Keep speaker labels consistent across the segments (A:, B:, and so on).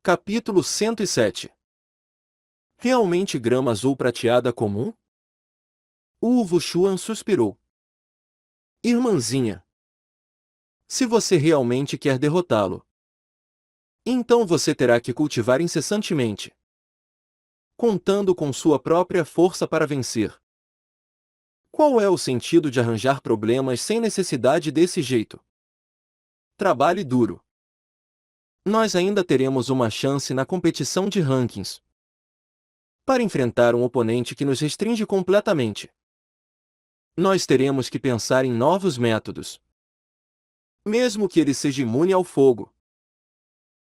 A: Capítulo 107. Realmente grama azul prateada comum? Wu Wuxuan suspirou. Irmãzinha. Se você realmente quer derrotá-lo, então você terá que cultivar incessantemente, contando com sua própria força para vencer. Qual é o sentido de arranjar problemas sem necessidade desse jeito? Trabalhe duro. Nós ainda teremos uma chance na competição de rankings. Para enfrentar um oponente que nos restringe completamente, nós teremos que pensar em novos métodos. Mesmo que ele seja imune ao fogo,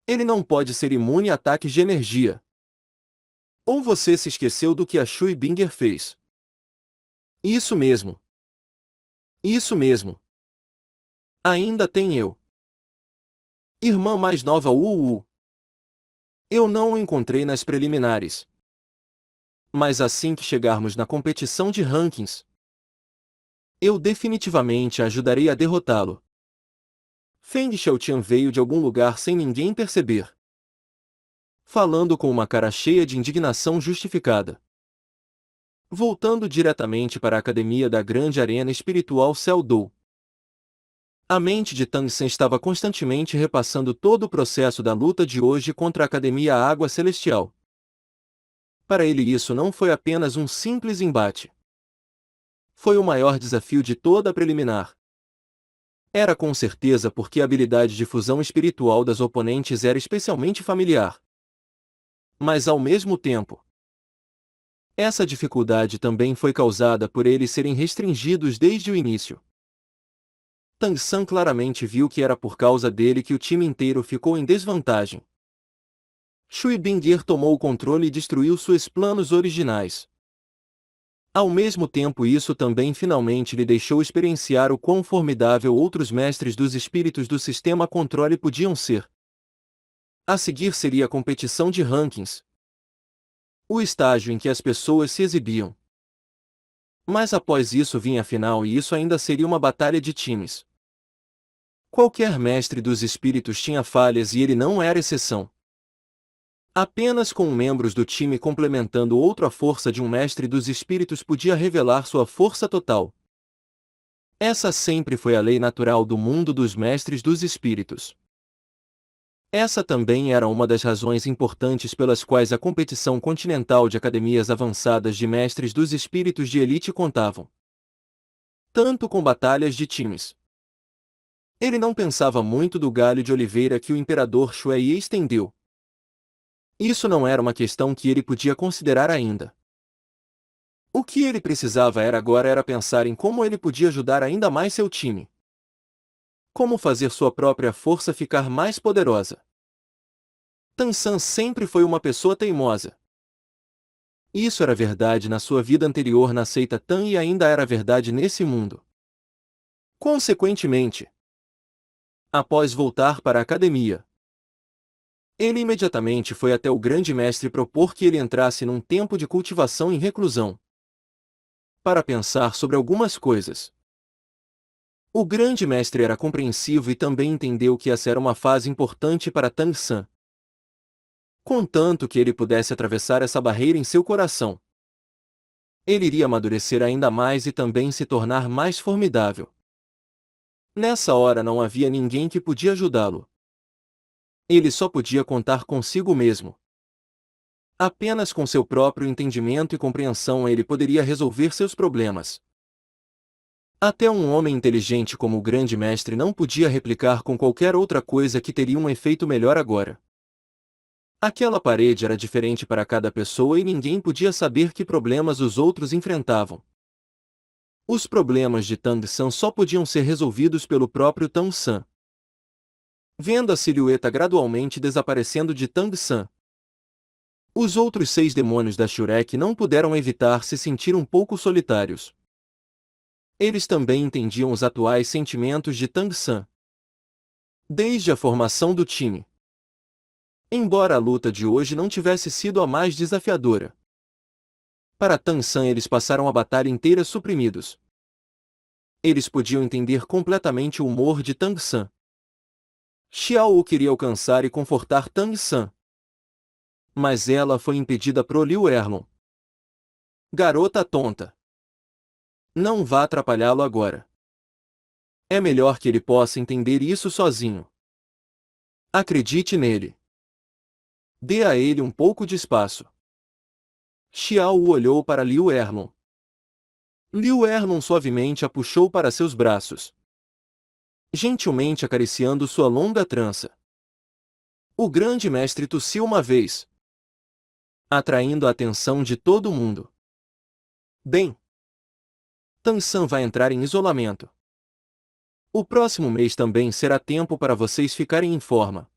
A: ele não pode ser imune a ataques de energia. Ou você se esqueceu do que a Shui Binger fez? Isso mesmo. Isso mesmo. Ainda tem eu. Irmã mais nova Wu. Eu não o encontrei nas preliminares. Mas assim que chegarmos na competição de rankings, eu definitivamente ajudarei a derrotá-lo. Feng Xiaotian veio de algum lugar sem ninguém perceber, falando com uma cara cheia de indignação justificada. Voltando diretamente para a academia da grande arena espiritual Celdou. A mente de Tang Sen estava constantemente repassando todo o processo da luta de hoje contra a Academia Água Celestial. Para ele isso não foi apenas um simples embate. Foi o maior desafio de toda a preliminar. Era com certeza porque a habilidade de fusão espiritual das oponentes era especialmente familiar. Mas ao mesmo tempo, essa dificuldade também foi causada por eles serem restringidos desde o início. Tang San claramente viu que era por causa dele que o time inteiro ficou em desvantagem. Shui Binger tomou o controle e destruiu seus planos originais. Ao mesmo tempo isso também finalmente lhe deixou experienciar o quão formidável outros mestres dos espíritos do sistema controle podiam ser. A seguir seria a competição de rankings, o estágio em que as pessoas se exibiam. Mas após isso vinha a final e isso ainda seria uma batalha de times. Qualquer mestre dos espíritos tinha falhas e ele não era exceção. Apenas com membros do time complementando outro a força de um mestre dos espíritos podia revelar sua força total. Essa sempre foi a lei natural do mundo dos mestres dos espíritos. Essa também era uma das razões importantes pelas quais a competição continental de academias avançadas de mestres dos espíritos de elite contavam tanto com batalhas de times. Ele não pensava muito do galho de oliveira que o imperador Shuai estendeu. Isso não era uma questão que ele podia considerar ainda. O que ele precisava agora era pensar em como ele podia ajudar ainda mais seu time. Como fazer sua própria força ficar mais poderosa. Tang San sempre foi uma pessoa teimosa. Isso era verdade na sua vida anterior na seita Tang e ainda era verdade nesse mundo. Consequentemente, após voltar para a academia, ele imediatamente foi até o grande mestre propor que ele entrasse num tempo de cultivação em reclusão, para pensar sobre algumas coisas. O grande mestre era compreensivo e também entendeu que essa era uma fase importante para Tang San. Contanto que ele pudesse atravessar essa barreira em seu coração, ele iria amadurecer ainda mais e também se tornar mais formidável. Nessa hora não havia ninguém que podia ajudá-lo. Ele só podia contar consigo mesmo. Apenas com seu próprio entendimento e compreensão ele poderia resolver seus problemas. Até um homem inteligente como o grande mestre não podia replicar com qualquer outra coisa que teria um efeito melhor agora. Aquela parede era diferente para cada pessoa e ninguém podia saber que problemas os outros enfrentavam. Os problemas de Tang San só podiam ser resolvidos pelo próprio Tang San. Vendo a silhueta gradualmente desaparecendo de Tang San, os outros 6 demônios da Shurek não puderam evitar se sentir um pouco solitários. Eles também entendiam os atuais sentimentos de Tang San. Desde a formação do time. Embora a luta de hoje não tivesse sido a mais desafiadora, para Tang San eles passaram a batalha inteira suprimidos. Eles podiam entender completamente o humor de Tang San. Xiao queria alcançar e confortar Tang San. Mas ela foi impedida por Liu Erlon. Garota tonta. Não vá atrapalhá-lo agora. É melhor que ele possa entender isso sozinho. Acredite nele. Dê a ele um pouco de espaço. Xiao olhou para Liu Erlon. Liu Erlon suavemente a puxou para seus braços, gentilmente acariciando sua longa trança. O grande mestre tossiu uma vez, atraindo a atenção de todo mundo. Bem, Tan San vai entrar em isolamento. O próximo mês também será tempo para vocês ficarem em forma.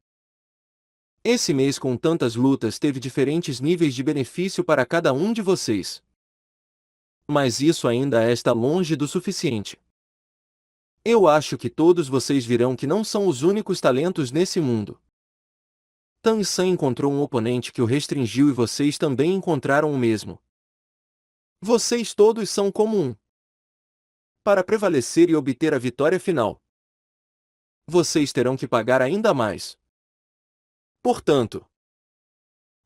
A: Esse mês com tantas lutas teve diferentes níveis de benefício para cada um de vocês. Mas isso ainda está longe do suficiente. Eu acho que todos vocês virão que não são os únicos talentos nesse mundo. Tan San encontrou um oponente que o restringiu e vocês também encontraram o mesmo. Vocês todos são como um. Para prevalecer e obter a vitória final, vocês terão que pagar ainda mais. Portanto,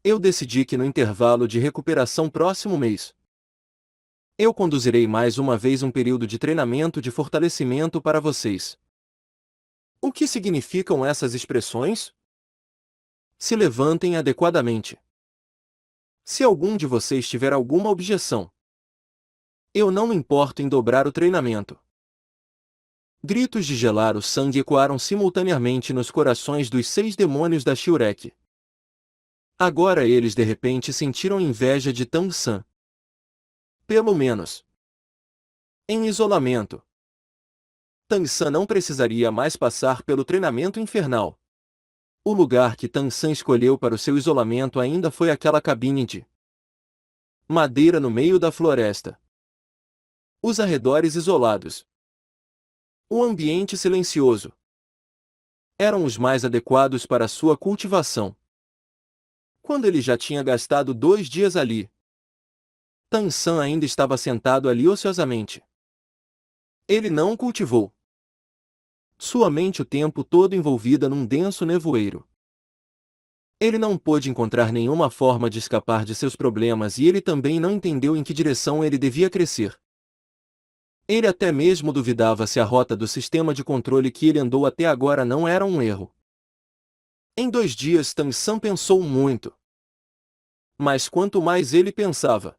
A: eu decidi que no intervalo de recuperação próximo mês, eu conduzirei mais uma vez um período de treinamento de fortalecimento para vocês. O que significam essas expressões? Se levantem adequadamente. Se algum de vocês tiver alguma objeção, eu não me importo em dobrar o treinamento. Gritos de gelar o sangue ecoaram simultaneamente nos corações dos 6 demônios da Shurek. Agora eles de repente sentiram inveja de Tan San. Pelo menos, em isolamento, Tan San não precisaria mais passar pelo treinamento infernal. O lugar que Tan San escolheu para o seu isolamento ainda foi aquela cabine de madeira no meio da floresta. Os arredores isolados. O ambiente silencioso. Eram os mais adequados para sua cultivação. Quando ele já tinha gastado 2 dias ali, Tan San ainda estava sentado ali ociosamente. Ele não cultivou. Sua mente o tempo todo envolvida num denso nevoeiro. Ele não pôde encontrar nenhuma forma de escapar de seus problemas e ele também não entendeu em que direção ele devia crescer. Ele até mesmo duvidava se a rota do sistema de controle que ele andou até agora não era um erro. Em 2 dias Tan San pensou muito. Mas quanto mais ele pensava,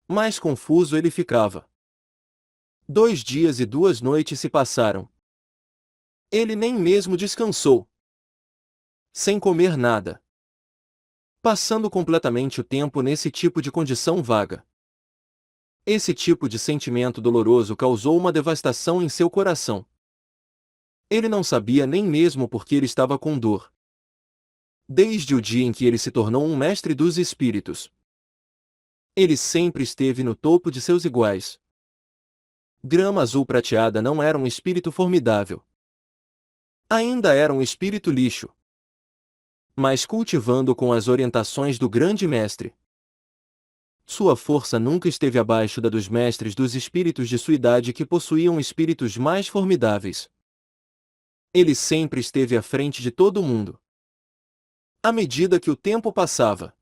A: mais confuso ele ficava. 2 dias e 2 noites se passaram. Ele nem mesmo descansou. Sem comer nada. Passando completamente o tempo nesse tipo de condição vaga. Esse tipo de sentimento doloroso causou uma devastação em seu coração. Ele não sabia nem mesmo por que ele estava com dor. Desde o dia em que ele se tornou um mestre dos espíritos, ele sempre esteve no topo de seus iguais. Grama azul prateada não era um espírito formidável. Ainda era um espírito lixo. Mas cultivando com as orientações do grande mestre, sua força nunca esteve abaixo da dos mestres dos espíritos de sua idade que possuíam espíritos mais formidáveis. Ele sempre esteve à frente de todo mundo. À medida que o tempo passava,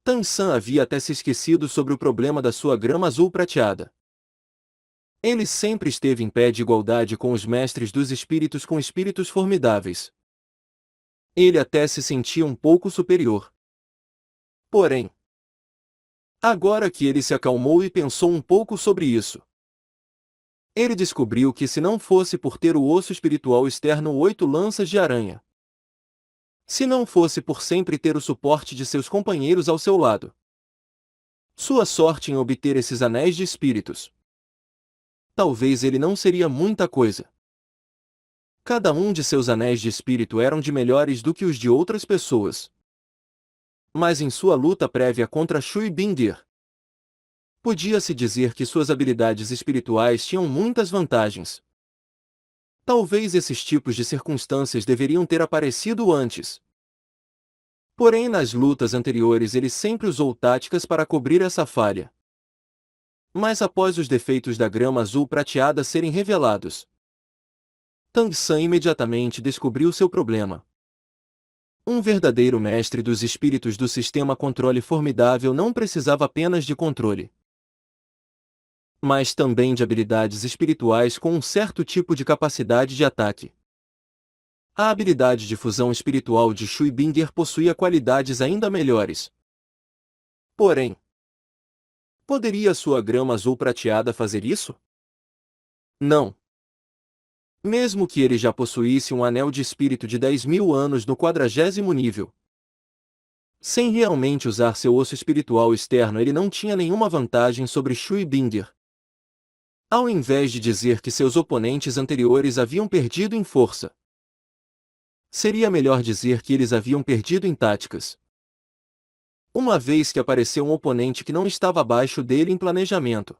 A: Tan San havia até se esquecido sobre o problema da sua grama azul prateada. Ele sempre esteve em pé de igualdade com os mestres dos espíritos com espíritos formidáveis. Ele até se sentia um pouco superior. Porém, agora que ele se acalmou e pensou um pouco sobre isso, ele descobriu que se não fosse por ter o osso espiritual externo 8 lanças de aranha, se não fosse por sempre ter o suporte de seus companheiros ao seu lado, sua sorte em obter esses anéis de espíritos, talvez ele não seria muita coisa. Cada um de seus anéis de espírito eram de melhores do que os de outras pessoas. Mas em sua luta prévia contra Shui Binder, podia-se dizer que suas habilidades espirituais tinham muitas vantagens. Talvez esses tipos de circunstâncias deveriam ter aparecido antes. Porém, nas lutas anteriores ele sempre usou táticas para cobrir essa falha. Mas após os defeitos da grama azul prateada serem revelados, Tan San imediatamente descobriu seu problema. Um verdadeiro mestre dos espíritos do sistema controle formidável não precisava apenas de controle, mas também de habilidades espirituais com um certo tipo de capacidade de ataque. A habilidade de fusão espiritual de Shui Binger possuía qualidades ainda melhores. Porém, poderia sua grama azul prateada fazer isso? Não. Mesmo que ele já possuísse um anel de espírito de 10.000 anos no 40º nível, sem realmente usar seu osso espiritual externo, ele não tinha nenhuma vantagem sobre Shui Binger. Ao invés de dizer que seus oponentes anteriores haviam perdido em força, seria melhor dizer que eles haviam perdido em táticas. Uma vez que apareceu um oponente que não estava abaixo dele em planejamento,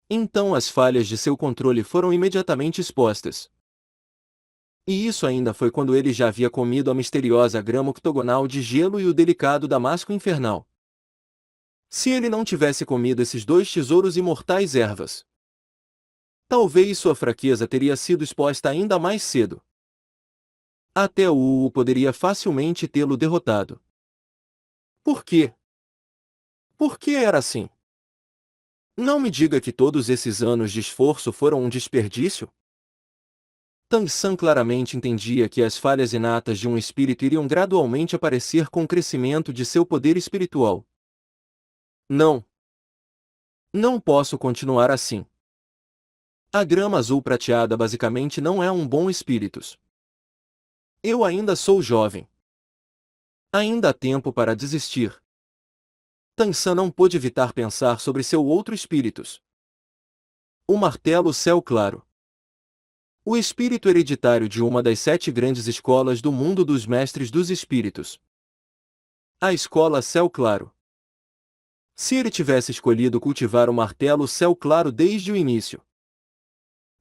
A: então as falhas de seu controle foram imediatamente expostas. E isso ainda foi quando ele já havia comido a misteriosa grama octogonal de gelo e o delicado damasco infernal. Se ele não tivesse comido esses dois tesouros imortais ervas, talvez sua fraqueza teria sido exposta ainda mais cedo. Até o Wu poderia facilmente tê-lo derrotado. Por quê? Por que era assim? Não me diga que todos esses anos de esforço foram um desperdício. Tang San claramente entendia que as falhas inatas de um espírito iriam gradualmente aparecer com o crescimento de seu poder espiritual. Não. Não posso continuar assim. A grama azul prateada basicamente não é um bom espírito. Eu ainda sou jovem. Ainda há tempo para desistir. Tang San não pôde evitar pensar sobre seu outro espírito. O martelo céu claro. O espírito hereditário de uma das 7 grandes escolas do mundo dos mestres dos espíritos. A escola céu claro. Se ele tivesse escolhido cultivar o martelo céu claro desde o início,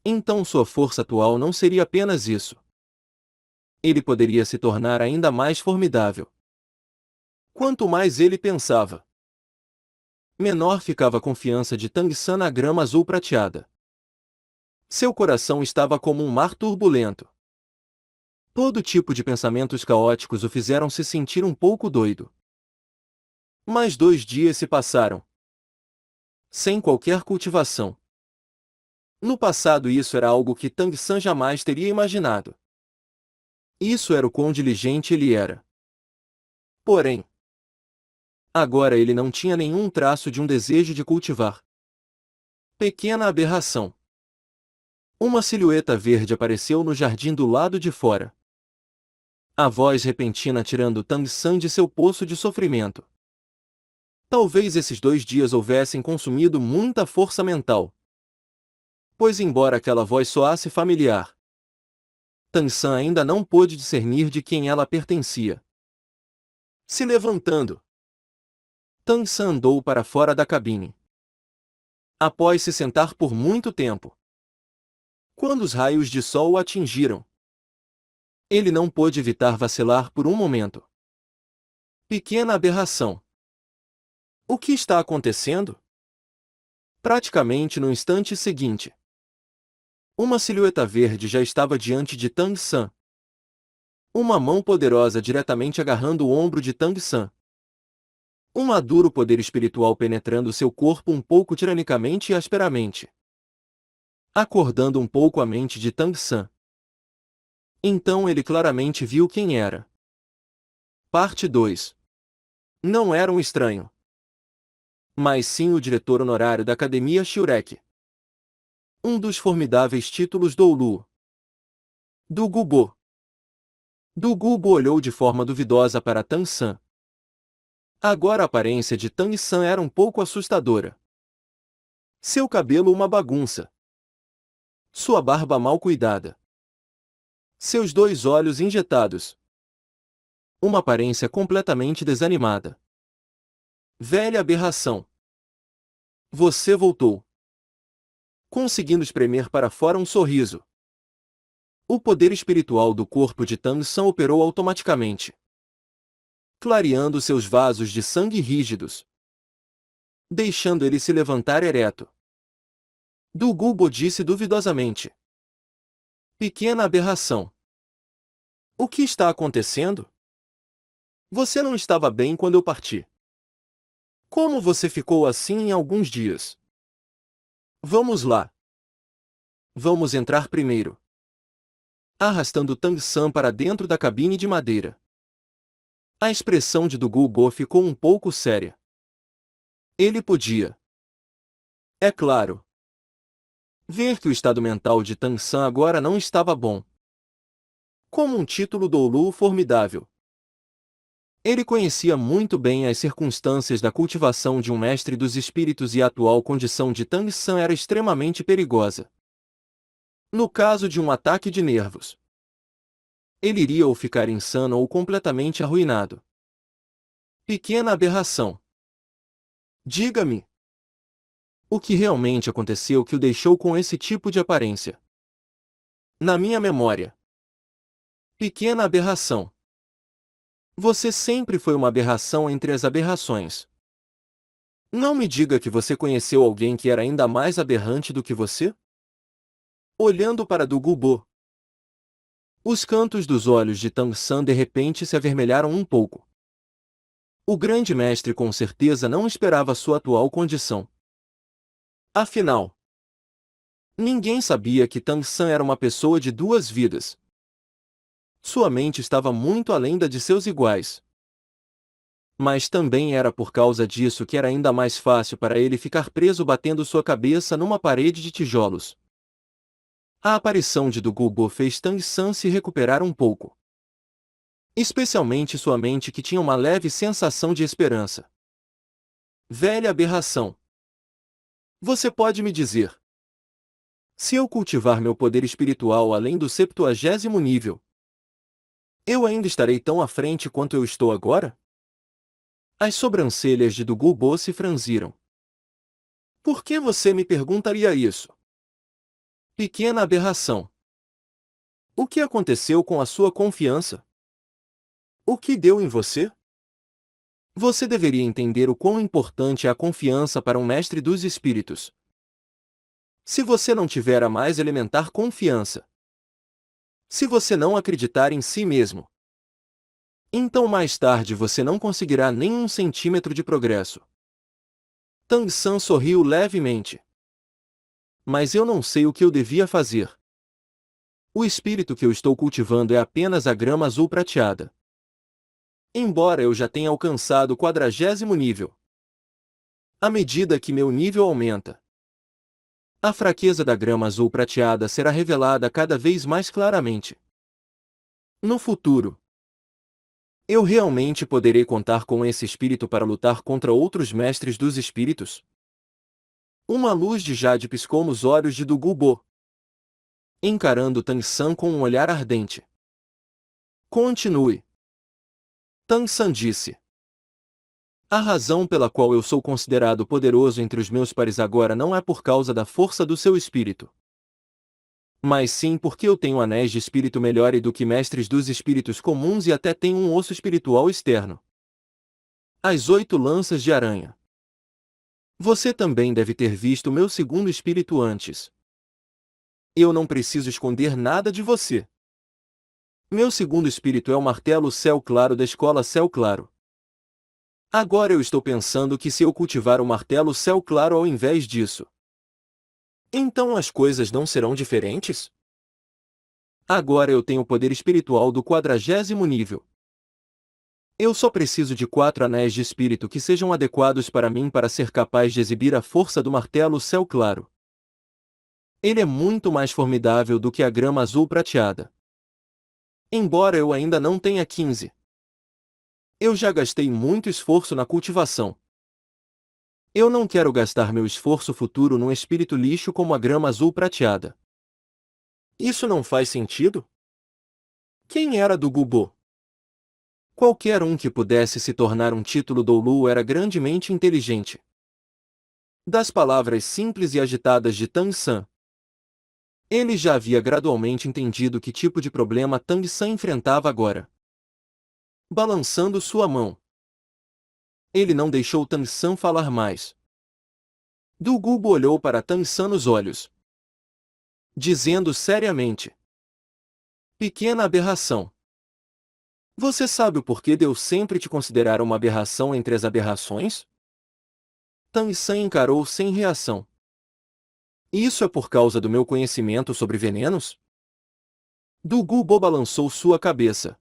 A: então sua força atual não seria apenas isso. Ele poderia se tornar ainda mais formidável. Quanto mais ele pensava, menor ficava a confiança de Tang San na grama azul prateada. Seu coração estava como um mar turbulento. Todo tipo de pensamentos caóticos o fizeram se sentir um pouco doido. Mas 2 dias se passaram, sem qualquer cultivação. No passado isso era algo que Tang San jamais teria imaginado. Isso era o quão diligente ele era. Porém, agora ele não tinha nenhum traço de um desejo de cultivar. Pequena aberração. Uma silhueta verde apareceu no jardim do lado de fora. A voz repentina tirando Tang San de seu poço de sofrimento. Talvez esses 2 dias houvessem consumido muita força mental. Pois embora aquela voz soasse familiar, Tang San ainda não pôde discernir de quem ela pertencia. Se levantando, Tang San andou para fora da cabine. Após se sentar por muito tempo, quando os raios de sol o atingiram, ele não pôde evitar vacilar por um momento. Pequena aberração. O que está acontecendo? Praticamente no instante seguinte, uma silhueta verde já estava diante de Tang San. Uma mão poderosa diretamente agarrando o ombro de Tang San. Um maduro poder espiritual penetrando seu corpo um pouco tiranicamente e asperamente, acordando um pouco a mente de Tang San. Então ele claramente viu quem era. Parte 2. Não era um estranho, mas sim o diretor honorário da Academia Shurek. Um dos formidáveis títulos do Ulu. Du Gubo. Du Gubo olhou de forma duvidosa para Tang San. Agora a aparência de Tang San era um pouco assustadora. Seu cabelo uma bagunça. Sua barba mal cuidada. Seus 2 olhos injetados. Uma aparência completamente desanimada. Velha aberração. Você voltou. Conseguindo espremer para fora um sorriso. O poder espiritual do corpo de Tang San operou automaticamente, clareando seus vasos de sangue rígidos, deixando ele se levantar ereto. Du Gubo disse duvidosamente. Pequena aberração. O que está acontecendo? Você não estava bem quando eu parti. Como você ficou assim em alguns dias? Vamos lá. Vamos entrar primeiro. Arrastando Tang San para dentro da cabine de madeira. A expressão de Dugu Bo ficou um pouco séria. Ele podia, é claro, ver que o estado mental de Tang San agora não estava bom. Como um título Doulu formidável. Ele conhecia muito bem as circunstâncias da cultivação de um mestre dos espíritos e a atual condição de Tang San era extremamente perigosa. No caso de um ataque de nervos, ele iria ou ficar insano ou completamente arruinado. Pequena aberração. Diga-me, o que realmente aconteceu que o deixou com esse tipo de aparência? Na minha memória. Pequena aberração. Você sempre foi uma aberração entre as aberrações. Não me diga que você conheceu alguém que era ainda mais aberrante do que você? Olhando para Dugu Bo, os cantos dos olhos de Tang San de repente se avermelharam um pouco. O grande mestre com certeza não esperava sua atual condição. Afinal, ninguém sabia que Tang San era uma pessoa de duas vidas. Sua mente estava muito além da de seus iguais. Mas também era por causa disso que era ainda mais fácil para ele ficar preso batendo sua cabeça numa parede de tijolos. A aparição de Dugu Bo fez Tang San se recuperar um pouco. Especialmente sua mente que tinha uma leve sensação de esperança. Velha aberração. Você pode me dizer, se eu cultivar meu poder espiritual além do 70º nível, eu ainda estarei tão à frente quanto eu estou agora? As sobrancelhas de Dugu Bo se franziram. Por que você me perguntaria isso? Pequena aberração. O que aconteceu com a sua confiança? O que deu em você? Você deveria entender o quão importante é a confiança para um mestre dos espíritos. Se você não tiver a mais elementar confiança, se você não acreditar em si mesmo, então mais tarde você não conseguirá nem 1 centímetro de progresso. Tang San sorriu levemente. Mas eu não sei o que eu devia fazer. O espírito que eu estou cultivando é apenas a grama azul prateada. Embora eu já tenha alcançado o 40º nível. À medida que meu nível aumenta, a fraqueza da grama azul prateada será revelada cada vez mais claramente. No futuro, eu realmente poderei contar com esse espírito para lutar contra outros mestres dos espíritos? Uma luz de jade piscou nos olhos de Dugu Bo, encarando Tang San com um olhar ardente. Continue. Tang San disse. A razão pela qual eu sou considerado poderoso entre os meus pares agora não é por causa da força do seu espírito, mas sim porque eu tenho anéis de espírito melhores do que mestres dos espíritos comuns e até tenho um osso espiritual externo. As 8 lanças de aranha. Você também deve ter visto meu segundo espírito antes. Eu não preciso esconder nada de você. Meu segundo espírito é o martelo Céu Claro da escola Céu Claro. Agora eu estou pensando que se eu cultivar o martelo Céu Claro ao invés disso, então as coisas não serão diferentes? Agora eu tenho o poder espiritual do 40º nível. Eu só preciso de 4 anéis de espírito que sejam adequados para mim para ser capaz de exibir a força do martelo Céu Claro. Ele é muito mais formidável do que a grama azul prateada. Embora eu ainda não tenha 15. Eu já gastei muito esforço na cultivação. Eu não quero gastar meu esforço futuro num espírito lixo como a grama azul prateada. Isso não faz sentido? Quem era Dugu Bo? Qualquer um que pudesse se tornar um título Doulu era grandemente inteligente. Das palavras simples e agitadas de Tang San, ele já havia gradualmente entendido que tipo de problema Tang San enfrentava agora. Balançando sua mão, ele não deixou Tang San falar mais. Dugu Bo olhou para Tang San nos olhos, dizendo seriamente: Pequena aberração. Você sabe o porquê de eu sempre te considerar uma aberração entre as aberrações? Tang San encarou sem reação. Isso é por causa do meu conhecimento sobre venenos? Du Gubo balançou sua cabeça.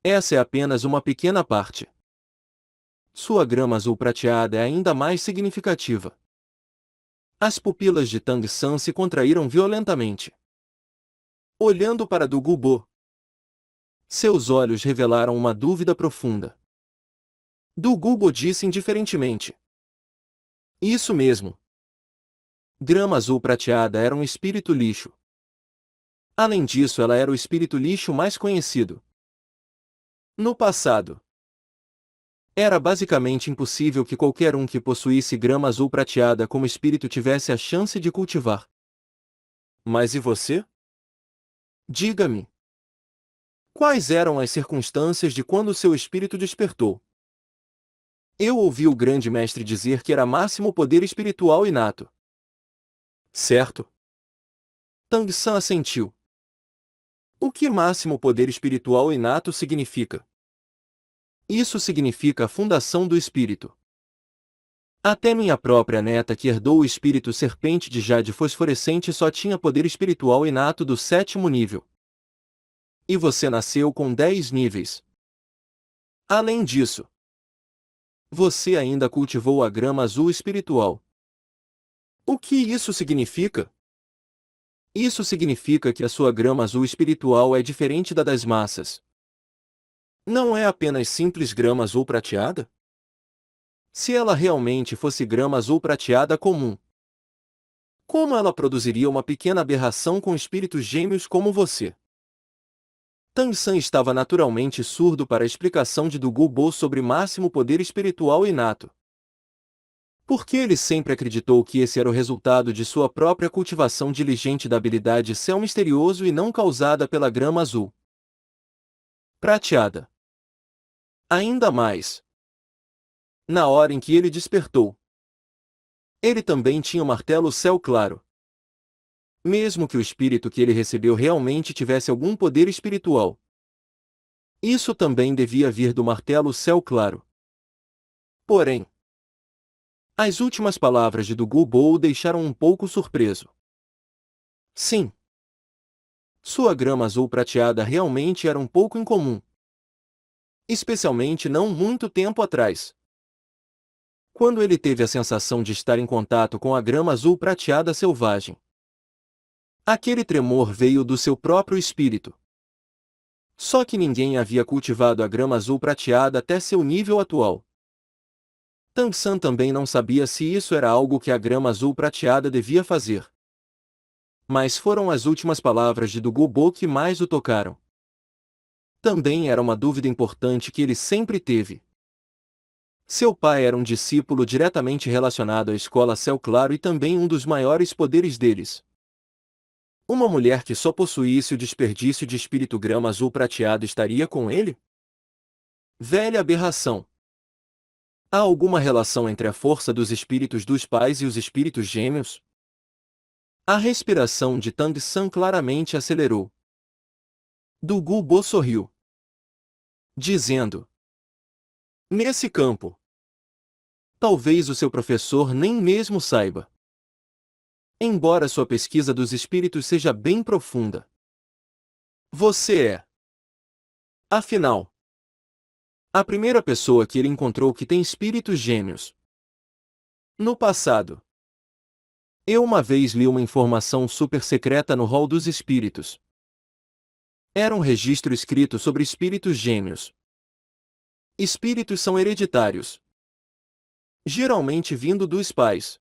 A: Essa é apenas uma pequena parte. Sua grama azul prateada é ainda mais significativa. As pupilas de Tang San se contraíram violentamente. Olhando para Du Gubo, seus olhos revelaram uma dúvida profunda. Du Gubo disse indiferentemente. Isso mesmo. Grama azul prateada era um espírito lixo. Além disso, ela era o espírito lixo mais conhecido. No passado, era basicamente impossível que qualquer um que possuísse grama azul prateada como espírito tivesse a chance de cultivar. Mas e você? Diga-me. Quais eram as circunstâncias de quando seu espírito despertou? Eu ouvi o grande mestre dizer que era máximo poder espiritual inato. Certo? Tang San assentiu. O que máximo poder espiritual inato significa? Isso significa a fundação do espírito. Até minha própria neta que herdou o espírito serpente de jade fosforescente só tinha poder espiritual inato do 7º nível. E você nasceu com 10 níveis. Além disso, você ainda cultivou a grama azul espiritual. O que isso significa? Isso significa que a sua grama azul espiritual é diferente da das massas. Não é apenas simples grama azul prateada? Se ela realmente fosse grama azul prateada comum, como ela produziria uma pequena aberração com espíritos gêmeos como você? Tang San estava naturalmente surdo para a explicação de Du Gubo sobre máximo poder espiritual inato. Porque ele sempre acreditou que esse era o resultado de sua própria cultivação diligente da habilidade céu misterioso e não causada pela grama azul prateada. Ainda mais, na hora em que ele despertou, ele também tinha o martelo céu claro. Mesmo que o espírito que ele recebeu realmente tivesse algum poder espiritual, isso também devia vir do martelo céu claro. Porém, as últimas palavras de Du Gubo o deixaram um pouco surpreso. Sim, sua grama azul prateada realmente era um pouco incomum. Especialmente não muito tempo atrás. Quando ele teve a sensação de estar em contato com a grama azul prateada selvagem. Aquele tremor veio do seu próprio espírito. Só que ninguém havia cultivado a grama azul prateada até seu nível atual. Tang San também não sabia se isso era algo que a grama azul prateada devia fazer. Mas foram as últimas palavras de Du Gubo que mais o tocaram. Também era uma dúvida importante que ele sempre teve. Seu pai era um discípulo diretamente relacionado à escola Céu Claro e também um dos maiores poderes deles. Uma mulher que só possuísse o desperdício de espírito grama azul prateado estaria com ele? Velha aberração. Há alguma relação entre a força dos espíritos dos pais e os espíritos gêmeos? A respiração de Tang San claramente acelerou. Du Gubo sorriu, dizendo: nesse campo, talvez o seu professor nem mesmo saiba. Embora sua pesquisa dos espíritos seja bem profunda. Você é, afinal, a primeira pessoa que ele encontrou que tem espíritos gêmeos. No passado, eu uma vez li uma informação super secreta no Hall dos Espíritos. Era um registro escrito sobre espíritos gêmeos. Espíritos são hereditários, geralmente vindo dos pais.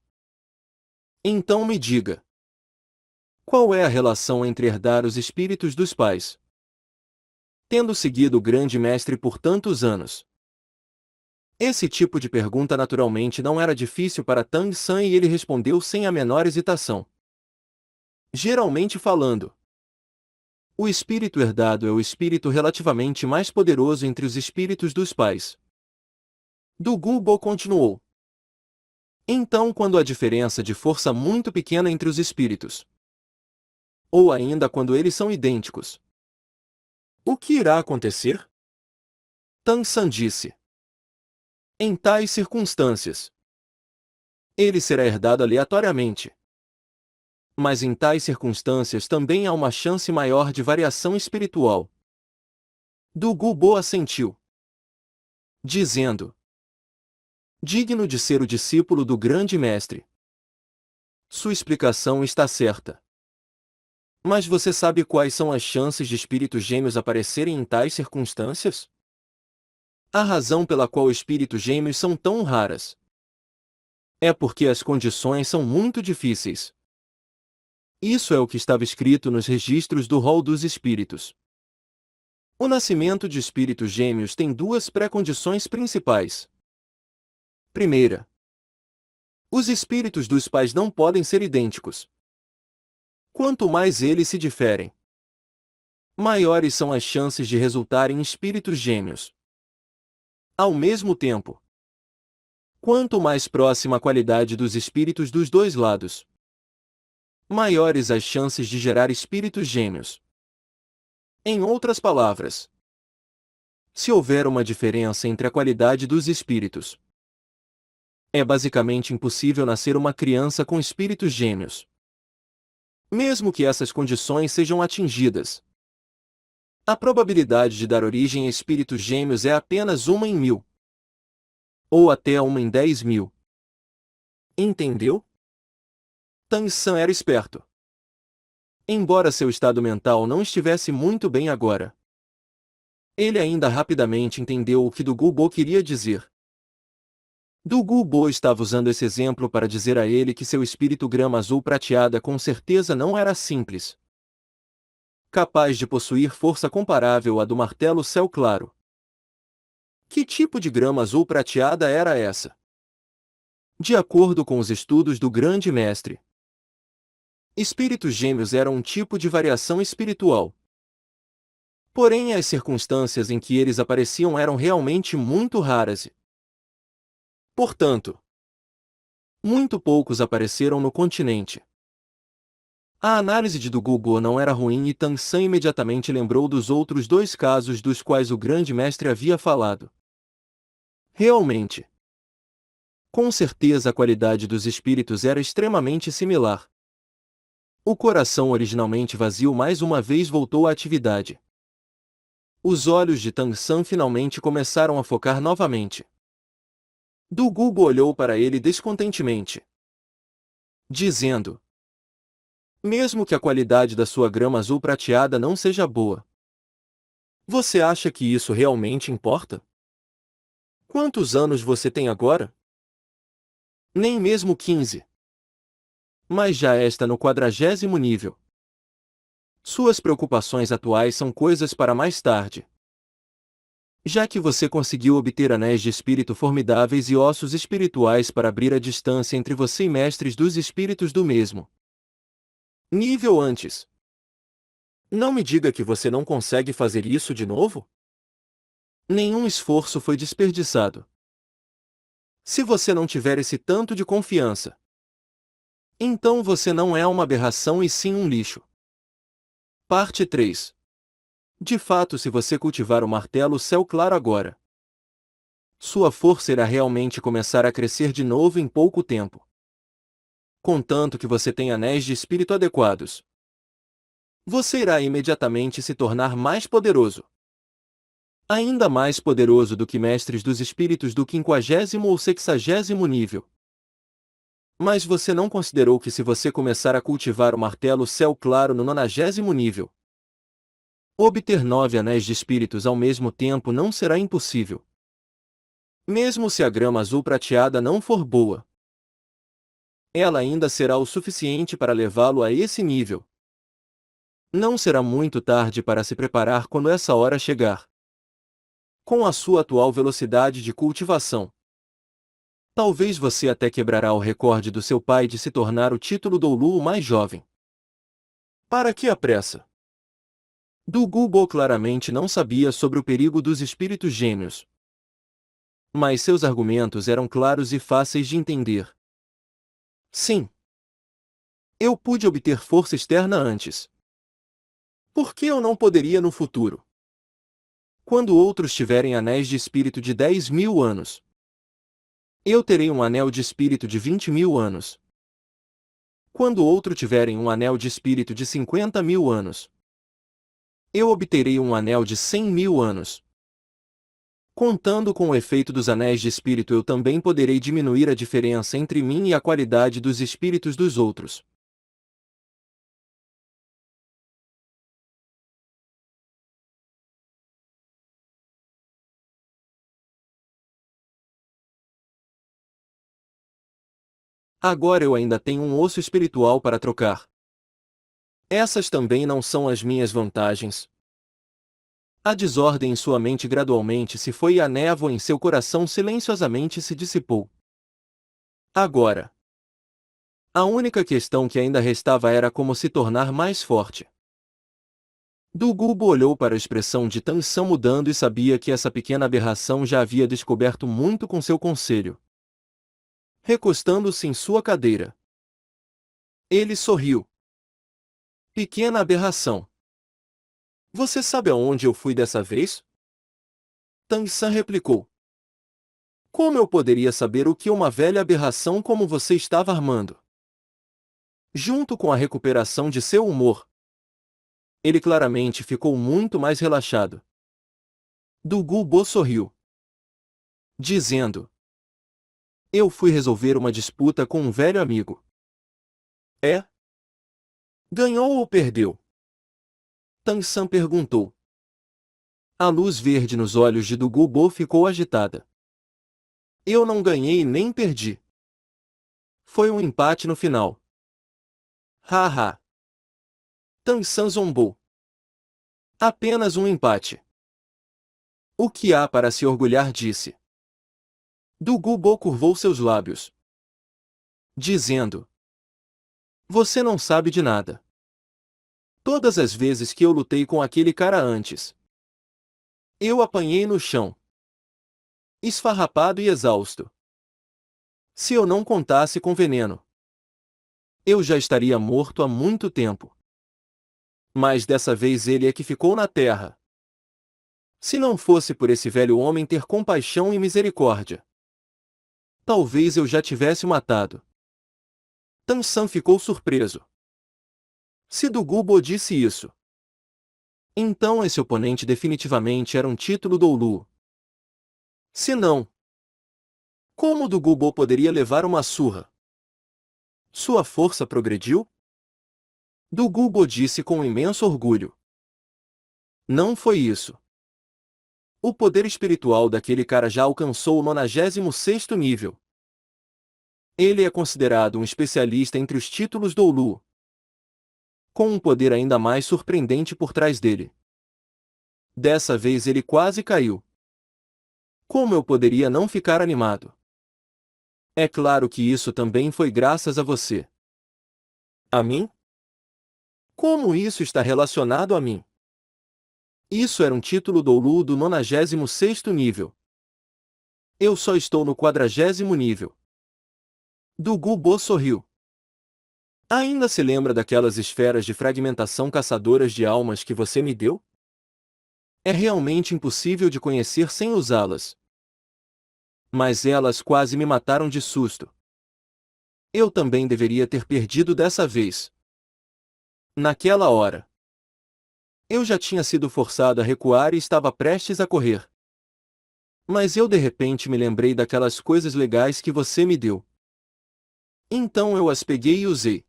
A: Então me diga, qual é a relação entre herdar os espíritos dos pais? Tendo seguido o grande mestre por tantos anos. Esse tipo de pergunta naturalmente não era difícil para Tang San e ele respondeu sem a menor hesitação. Geralmente falando, o espírito herdado é o espírito relativamente mais poderoso entre os espíritos dos pais. Do Gubo continuou. Então, quando há diferença de força muito pequena entre os espíritos, ou ainda quando eles são idênticos, o que irá acontecer? Tan-san disse. Em tais circunstâncias, ele será herdado aleatoriamente. Mas em tais circunstâncias também há uma chance maior de variação espiritual. Do Gubo assentiu, dizendo: digno de ser o discípulo do grande mestre. Sua explicação está certa. Mas você sabe quais são as chances de espíritos gêmeos aparecerem em tais circunstâncias? A razão pela qual espíritos gêmeos são tão raras é porque as condições são muito difíceis. Isso é o que estava escrito nos registros do rol dos espíritos. O nascimento de espíritos gêmeos tem duas pré-condições principais. Primeira, os espíritos dos pais não podem ser idênticos. Quanto mais eles se diferem, maiores são as chances de resultarem em espíritos gêmeos. Ao mesmo tempo, quanto mais próxima a qualidade dos espíritos dos dois lados, maiores as chances de gerar espíritos gêmeos. Em outras palavras, se houver uma diferença entre a qualidade dos espíritos, é basicamente impossível nascer uma criança com espíritos gêmeos. Mesmo que essas condições sejam atingidas, a probabilidade de dar origem a espíritos gêmeos é apenas 1 em 1000. Ou até 1 em 10.000. Entendeu? Tan-san era esperto. Embora seu estado mental não estivesse muito bem agora, ele ainda rapidamente entendeu o que do Gubo queria dizer. Do Gubo estava usando esse exemplo para dizer a ele que seu espírito grama azul prateada com certeza não era simples, capaz de possuir força comparável à do martelo céu claro. Que tipo de grama azul prateada era essa? De acordo com os estudos do grande mestre, espíritos gêmeos eram um tipo de variação espiritual. Porém, as circunstâncias em que eles apareciam eram realmente muito raras e, portanto, muito poucos apareceram no continente. A análise de do Gubo não era ruim e Tan-san imediatamente lembrou dos outros dois casos dos quais o grande mestre havia falado. Realmente, com certeza a qualidade dos espíritos era extremamente similar. O coração originalmente vazio mais uma vez voltou à atividade. Os olhos de Tan-san finalmente começaram a focar novamente. Do Gubo olhou para ele descontentemente, dizendo: mesmo que a qualidade da sua grama azul prateada não seja boa, você acha que isso realmente importa? Quantos anos você tem agora? Nem mesmo 15. Mas já está no 40º nível. Suas preocupações atuais são coisas para mais tarde. Já que você conseguiu obter anéis de espírito formidáveis e ossos espirituais para abrir a distância entre você e mestres dos espíritos do mesmo nível antes. Não me diga que você não consegue fazer isso de novo? Nenhum esforço foi desperdiçado. Se você não tiver esse tanto de confiança, então você não é uma aberração e sim um lixo. Parte 3. De fato, se você cultivar o martelo céu claro agora, sua força irá realmente começar a crescer de novo em pouco tempo. Contanto que você tenha anéis de espírito adequados, você irá imediatamente se tornar mais poderoso. Ainda mais poderoso do que mestres dos espíritos do 50º ou 60º nível. Mas você não considerou que se você começar a cultivar o martelo céu claro no 90º nível, obter 9 anéis de espíritos ao mesmo tempo não será impossível. Mesmo se a grama azul prateada não for boa, ela ainda será o suficiente para levá-lo a esse nível. Não será muito tarde para se preparar quando essa hora chegar. Com a sua atual velocidade de cultivação, talvez você até quebrará o recorde do seu pai de se tornar o título Doulu o mais jovem. Para que a pressa? Do Gubo claramente não sabia sobre o perigo dos espíritos gêmeos. Mas seus argumentos eram claros e fáceis de entender. Sim. Eu pude obter força externa antes. Por que eu não poderia no futuro? Quando outros tiverem anéis de espírito de 10.000 anos, eu terei um anel de espírito de 20.000 anos. Quando outro tiverem um anel de espírito de 50.000 anos, eu obterei um anel de 100.000 anos. Contando com o efeito dos anéis de espírito, eu também poderei diminuir a diferença entre mim e a qualidade dos espíritos dos outros. Agora eu ainda tenho um osso espiritual para trocar. Essas também não são as minhas vantagens. A desordem em sua mente gradualmente se foi e a névoa em seu coração silenciosamente se dissipou. Agora, a única questão que ainda restava era como se tornar mais forte. Dugubo olhou para a expressão de Tansan mudando e sabia que essa pequena aberração já havia descoberto muito com seu conselho. Recostando-se em sua cadeira, ele sorriu. Pequena aberração. Você sabe aonde eu fui dessa vez? Tansan replicou. Como eu poderia saber o que uma velha aberração como você estava armando? Junto com a recuperação de seu humor, ele claramente ficou muito mais relaxado. Dugubo sorriu, dizendo: Eu fui resolver uma disputa com um velho amigo. É? Ganhou ou perdeu? Tansan perguntou. A luz verde nos olhos de Dugubo ficou agitada. Eu não ganhei nem perdi. Foi um empate no final. Haha. Tansan zombou. Apenas um empate. O que há para se orgulhar, disse. Dugubo curvou seus lábios, dizendo: Você não sabe de nada. Todas as vezes que eu lutei com aquele cara antes, eu apanhei no chão, esfarrapado e exausto. Se eu não contasse com veneno, eu já estaria morto há muito tempo. Mas dessa vez ele é que ficou na terra. Se não fosse por esse velho homem ter compaixão e misericórdia, talvez eu já tivesse o matado. Tansan ficou surpreso. Se Dugubo disse isso, então esse oponente definitivamente era um título Doulu. Se não, como Dugubo poderia levar uma surra? Sua força progrediu? Dugubo disse com imenso orgulho. Não foi isso. O poder espiritual daquele cara já alcançou o 96º nível. Ele é considerado um especialista entre os títulos Doulu, com um poder ainda mais surpreendente por trás dele. Dessa vez ele quase caiu. Como eu poderia não ficar animado? É claro que isso também foi graças a você. A mim? Como isso está relacionado a mim? Isso era um título Doulu do 96º nível. Eu só estou no 40º nível. Dugubo sorriu. Ainda se lembra daquelas esferas de fragmentação caçadoras de almas que você me deu? É realmente impossível de conhecer sem usá-las. Mas elas quase me mataram de susto. Eu também deveria ter perdido dessa vez. Naquela hora, eu já tinha sido forçado a recuar e estava prestes a correr. Mas eu de repente me lembrei daquelas coisas legais que você me deu. Então eu as peguei e usei.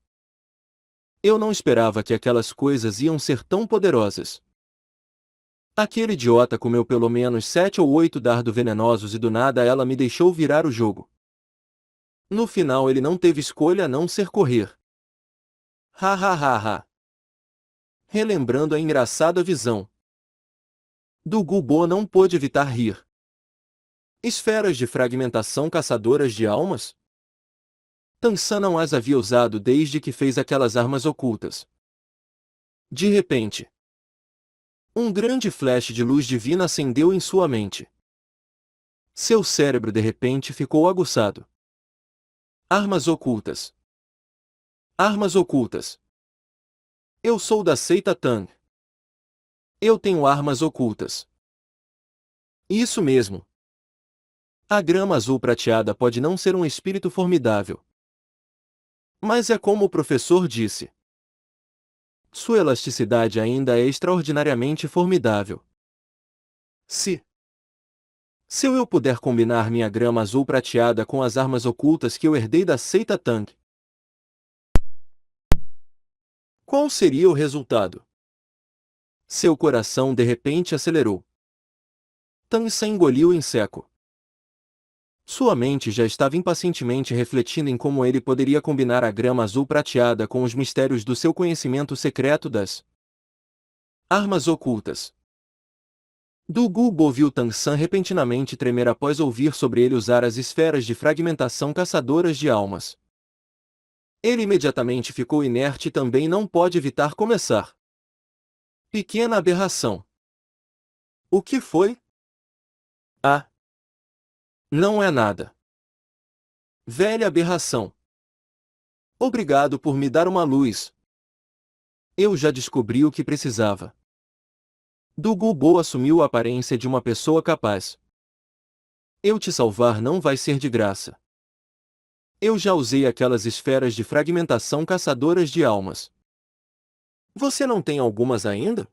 A: Eu não esperava que aquelas coisas iam ser tão poderosas. Aquele idiota comeu pelo menos 7 ou 8 dardos venenosos e do nada ela me deixou virar o jogo. No final ele não teve escolha a não ser correr. Ha ha ha ha. Relembrando a engraçada visão, Dugubo não pôde evitar rir. Esferas de fragmentação caçadoras de almas? Tansan não as havia usado desde que fez aquelas armas ocultas. De repente, um grande flash de luz divina acendeu em sua mente. Seu cérebro de repente ficou aguçado. Armas ocultas. Armas ocultas. Eu sou da seita Tang. Eu tenho armas ocultas. Isso mesmo. A grama azul prateada pode não ser um espírito formidável. Mas é como o professor disse. Sua elasticidade ainda é extraordinariamente formidável. Se eu puder combinar minha grama azul prateada com as armas ocultas que eu herdei da seita Tang, qual seria o resultado? Seu coração de repente acelerou. Tang San engoliu em seco. Sua mente já estava impacientemente refletindo em como ele poderia combinar a grama azul prateada com os mistérios do seu conhecimento secreto das armas ocultas. Du Gubo viu Tang San repentinamente tremer após ouvir sobre ele usar as esferas de fragmentação caçadoras de almas. Ele imediatamente ficou inerte e também não pode evitar começar. Pequena aberração. O que foi? Ah! Não é nada. Velha aberração. Obrigado por me dar uma luz. Eu já descobri o que precisava. Du Gubo assumiu a aparência de uma pessoa capaz. Eu te salvar não vai ser de graça. Eu já usei aquelas esferas de fragmentação caçadoras de almas. Você não tem algumas ainda?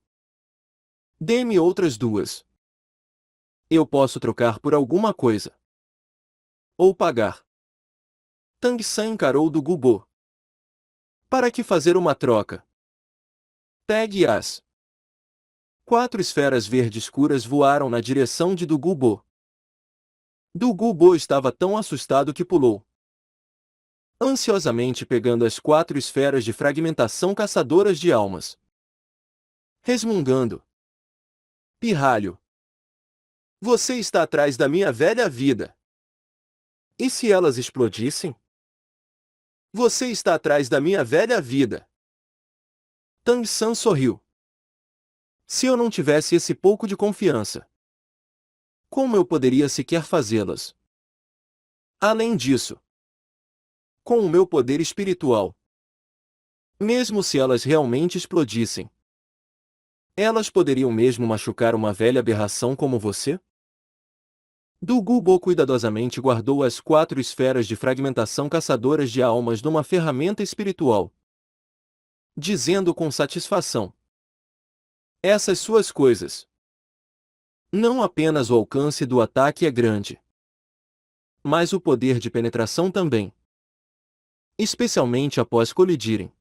A: Dê-me outras duas. Eu posso trocar por alguma coisa. Ou pagar. Tang San encarou Du Gubo. Para que fazer uma troca? Pegue-as. 4 esferas verdes escuras voaram na direção de Du Gubo. Du Gubo estava tão assustado que pulou. Ansiosamente pegando as 4 esferas de fragmentação caçadoras de almas. Resmungando. Pirralho. Você está atrás da minha velha vida. E se elas explodissem? Você está atrás da minha velha vida. Tang San sorriu. Se eu não tivesse esse pouco de confiança, como eu poderia sequer fazê-las? Além disso, com o meu poder espiritual, mesmo se elas realmente explodissem, elas poderiam mesmo machucar uma velha aberração como você? Du Gubo cuidadosamente guardou as 4 esferas de fragmentação caçadoras de almas numa ferramenta espiritual, dizendo com satisfação: essas suas coisas. Não apenas o alcance do ataque é grande, mas o poder de penetração também. Especialmente após colidirem.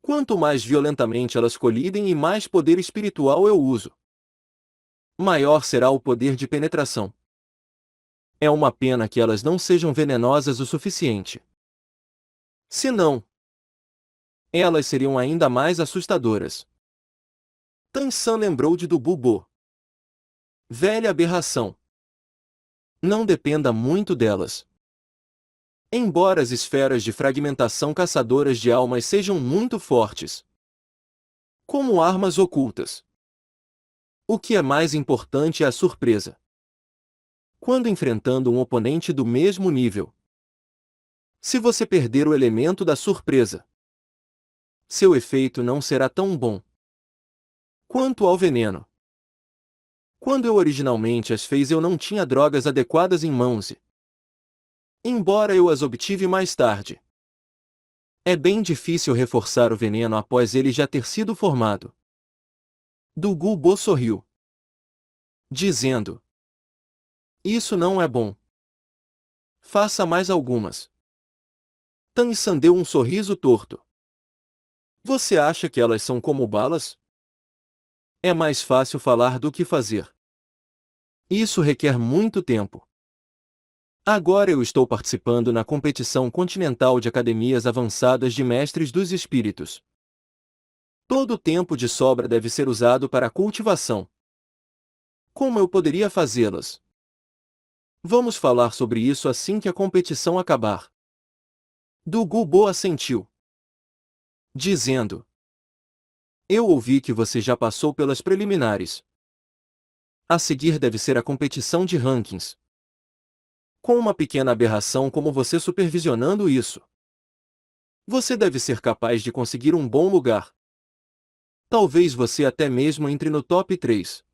A: Quanto mais violentamente elas colidem e mais poder espiritual eu uso, maior será o poder de penetração. É uma pena que elas não sejam venenosas o suficiente. Se não, elas seriam ainda mais assustadoras. Tang San lembrou de Du Gubo. Velha aberração. Não dependa muito delas. Embora as esferas de fragmentação caçadoras de almas sejam muito fortes, como armas ocultas, o que é mais importante é a surpresa. Quando enfrentando um oponente do mesmo nível, se você perder o elemento da surpresa, seu efeito não será tão bom. Quanto ao veneno, quando eu originalmente as fiz eu não tinha drogas adequadas em mãos e, embora eu as obtive mais tarde, é bem difícil reforçar o veneno após ele já ter sido formado. Du Gubo sorriu, dizendo: isso não é bom. Faça mais algumas. Tang San deu um sorriso torto. Você acha que elas são como balas? É mais fácil falar do que fazer. Isso requer muito tempo. Agora eu estou participando na competição continental de academias avançadas de mestres dos espíritos. Todo o tempo de sobra deve ser usado para a cultivação. Como eu poderia fazê-las? Vamos falar sobre isso assim que a competição acabar. Du Gubo assentiu, dizendo: eu ouvi que você já passou pelas preliminares. A seguir deve ser a competição de rankings. Com uma pequena aberração como você supervisionando isso, você deve ser capaz de conseguir um bom lugar. Talvez você até mesmo entre no top 3.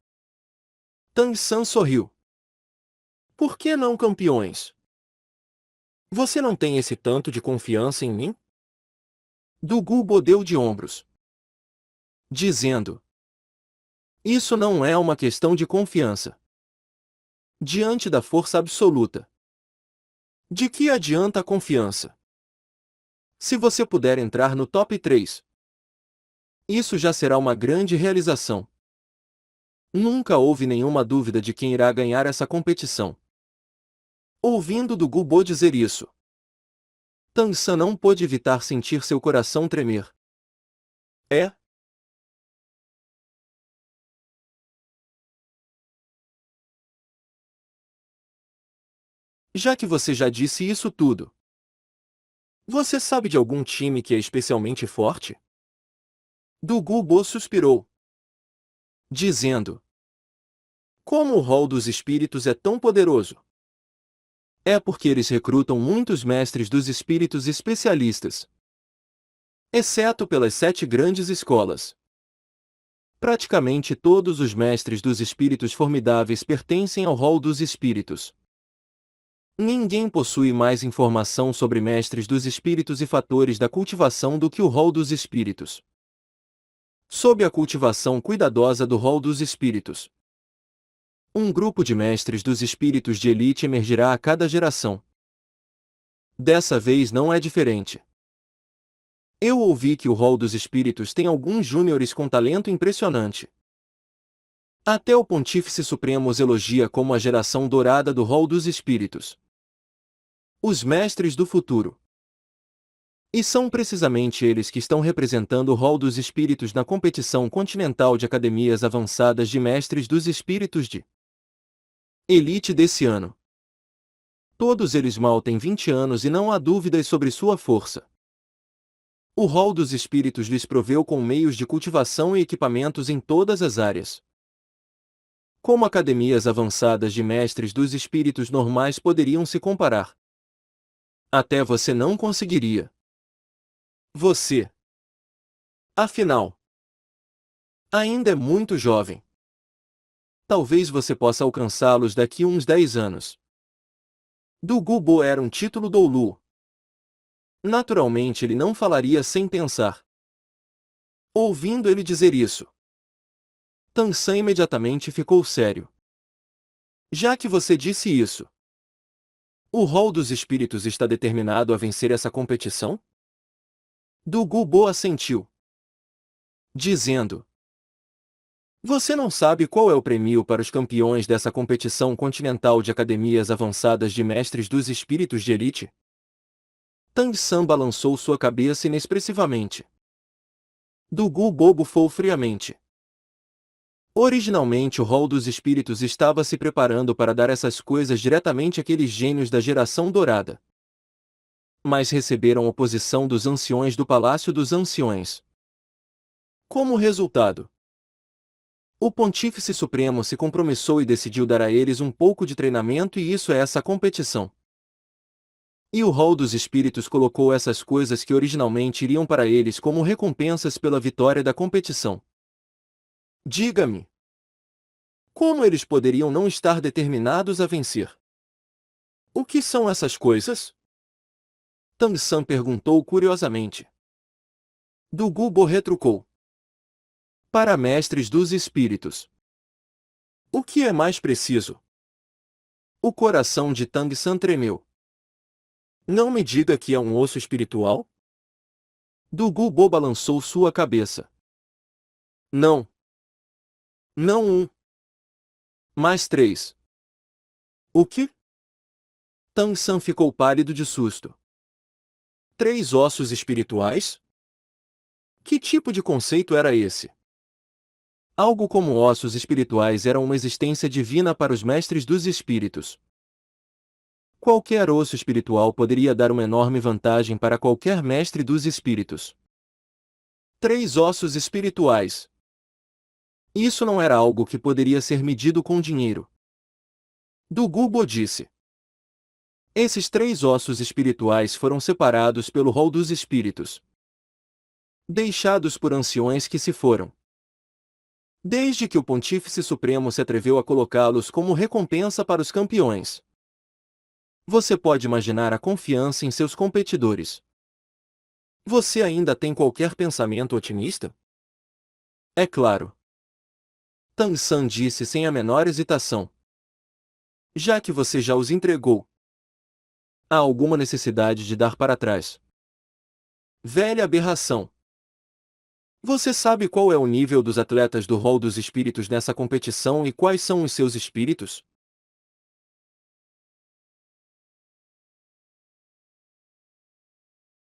A: Tang-san sorriu. Por que não campeões? Você não tem esse tanto de confiança em mim? Du-gu bodeu de ombros, dizendo: isso não é uma questão de confiança. Diante da força absoluta, de que adianta a confiança? Se você puder entrar no top 3, isso já será uma grande realização. Nunca houve nenhuma dúvida de quem irá ganhar essa competição. Ouvindo Du-gu Bo dizer isso, Tang-san não pôde evitar sentir seu coração tremer. É? Já que você já disse isso tudo, você sabe de algum time que é especialmente forte? Du-gu Bo suspirou, dizendo: como o rol dos espíritos é tão poderoso? É porque eles recrutam muitos mestres dos espíritos especialistas, exceto pelas 7 grandes escolas. Praticamente todos os mestres dos espíritos formidáveis pertencem ao rol dos espíritos. Ninguém possui mais informação sobre mestres dos espíritos e fatores da cultivação do que o rol dos espíritos. Sob a cultivação cuidadosa do rol dos espíritos, um grupo de mestres dos espíritos de elite emergirá a cada geração. Dessa vez não é diferente. Eu ouvi que o rol dos espíritos tem alguns júniores com talento impressionante. Até o Pontífice Supremo os elogia como a geração dourada do rol dos espíritos. Os mestres do futuro. E são precisamente eles que estão representando o rol dos espíritos na competição continental de academias avançadas de mestres dos espíritos de elite desse ano. Todos eles mal têm 20 anos e não há dúvidas sobre sua força. O rol dos espíritos lhes proveu com meios de cultivação e equipamentos em todas as áreas. Como academias avançadas de mestres dos espíritos normais poderiam se comparar? Até você não conseguiria. Você, afinal, ainda é muito jovem. Talvez você possa alcançá-los daqui uns 10 anos. Du-gu Bo era um título doulu. Naturalmente ele não falaria sem pensar. Ouvindo ele dizer isso, Tang-san imediatamente ficou sério. Já que você disse isso, o rol dos espíritos está determinado a vencer essa competição? Du-gu Bo assentiu, dizendo: você não sabe qual é o prêmio para os campeões dessa competição continental de academias avançadas de mestres dos espíritos de elite? Tang-san balançou sua cabeça inexpressivamente. Du-gu Bo bufou friamente. Originalmente o rol dos espíritos estava se preparando para dar essas coisas diretamente àqueles gênios da geração dourada. Mas receberam oposição dos anciões do Palácio dos Anciões. Como resultado, o Pontífice Supremo se compromissou e decidiu dar a eles um pouco de treinamento, e isso é essa competição. E o rol dos espíritos colocou essas coisas que originalmente iriam para eles como recompensas pela vitória da competição. Diga-me, como eles poderiam não estar determinados a vencer? O que são essas coisas? Tang-san perguntou curiosamente. Du-gu Bo retrucou: para mestres dos espíritos. O que é mais preciso? O coração de Tang-san tremeu. Não me diga que é um osso espiritual? Du-gu Bo balançou sua cabeça. Não. Não um. Mais 3. O que? Tang-san ficou pálido de susto. 3 ossos espirituais? Que tipo de conceito era esse? Algo como ossos espirituais era uma existência divina para os mestres dos espíritos. Qualquer osso espiritual poderia dar uma enorme vantagem para qualquer mestre dos espíritos. 3 ossos espirituais. Isso não era algo que poderia ser medido com dinheiro. Du Gubo disse. Esses 3 ossos espirituais foram separados pelo rol dos espíritos, deixados por anciões que se foram. Desde que o Pontífice Supremo se atreveu a colocá-los como recompensa para os campeões. Você pode imaginar a confiança em seus competidores. Você ainda tem qualquer pensamento otimista? É claro. Tang San disse sem a menor hesitação. Já que você já os entregou, há alguma necessidade de dar para trás? Velha aberração. Você sabe qual é o nível dos atletas do rol dos espíritos nessa competição e quais são os seus espíritos?